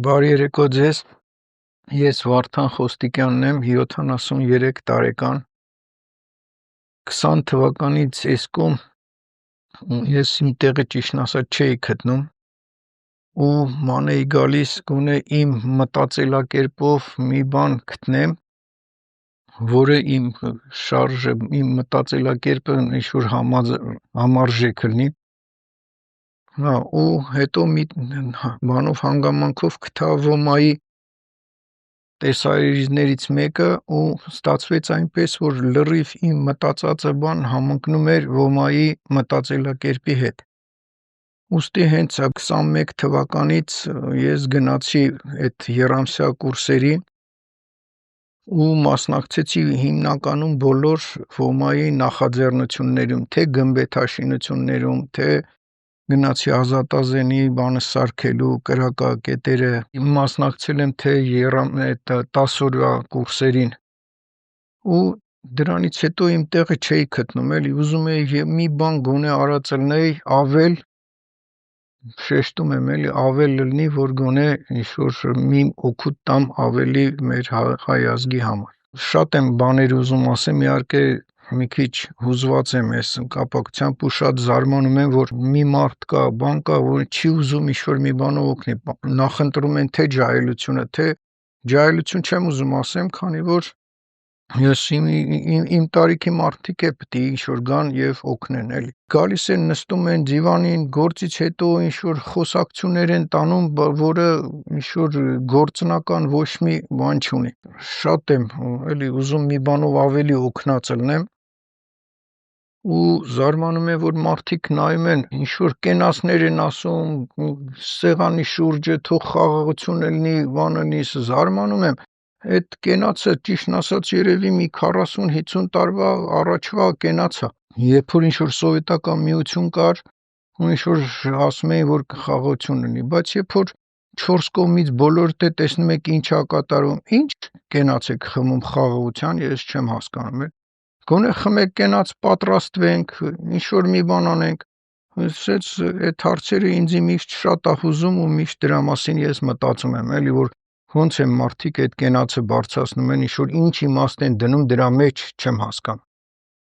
Բարի երեկո ձեզ, ես Վարդան Խոստիկյանն եմ, 73 տարեկան, 20 թվականից էսկում ես իմ տեղը ճիշտն ասած չէի գտնում ու ման էի գալիս գոնե իմ մտածելակերպով մի բան գտնեմ, որը իմ շարժը, իմ մտածելակերպը ինչ-որ համարժեք լինի, ու հետո մի բանով հանգամանքով գտա Ոմայի տեսարիզներից մեկը ու ստացվեց այնպես, որ լրիվ իմ մտածածը բան համընկնում էր Ոմայի մտածելակերպի հետ։ Ուստի հենց 21 թվականից ես գնացի այդ եռամսյա կուրսերի ու մասնակցեցի հիմնականում բոլոր Ոմայի նախաձեռնություններում, թե գմբեթաշինություններում, թե գնացի ազատազենի բանը սարքելու կրակակետերը, մասնակցել եմ թե 10 օրյա կուրսերին ու դրանից հետո իմ տեղը չէի գտնում, էլի ուզում էի մի բան գոնե արածելնեի ավել, շեշտում եմ էլի ավել լինի, որ գոնե ինչ-որ մի օգուտ տամ ավելի մեր հայ ազգի համար։ Շատ եմ բաներ ուզում ասեմ, իհարկե մի քիչ հուզված եմ այս կապակցությամբ ու շատ զարմանում եմ, որ մի մարդ կա, բան կա, որ չի ուզում ինչ-որ մի բանով օգնի, նախընտրում են թե ջահելությունը, թե ջահելություն չեմ ուզում ասեմ, քանի որ ես իմ տարիքի մարդիկ է պետք է ինչ-որ գան եւ օգնեն, էլի։ Գալիս են, նստում են դիվանին, գործից հետո ինչ-որ խոսակցություններ են տանում, որը ինչ-որ գործնական ոչ մի բան չունի։ Շատ եմ էլի ուզում մի բանով ավելի օգնած լինեմ ու զարմանում եմ, որ մարդիկ նայում են, ինչ-որ կենացներ են ասում, սեղանի շուրջը թող խաղաղություն լինի, բանը լինի, զարմանում եմ, այդ կենացը ճիշտն ասած երևի մի 40-50 տարվա առաջվա կենաց է, երբ որ ինչ-որ սովետական միություն կար ու ինչ-որ ասում էին, որ խաղաղություն լինի, բայց երբ որ 4 կողմից բոլորդ է տեսնում եք ինչ է կատարում, ինչ կենաց եք խմում խաղաղության, ես չեմ հասկանում, գոնե խմեք կենաց պատրաստվենք, ինչ-որ մի բան անենք, այդ հարցերը ինձ միշտ շատ է հուզում ու միշտ դրա մասին ես մտածում եմ, էլի որ ոնց են մարդիկ այդ կենացը բարձրացնում են, ինչ-որ ինչ իմաստ են դնում դրա մեջ, չեմ հասկանում։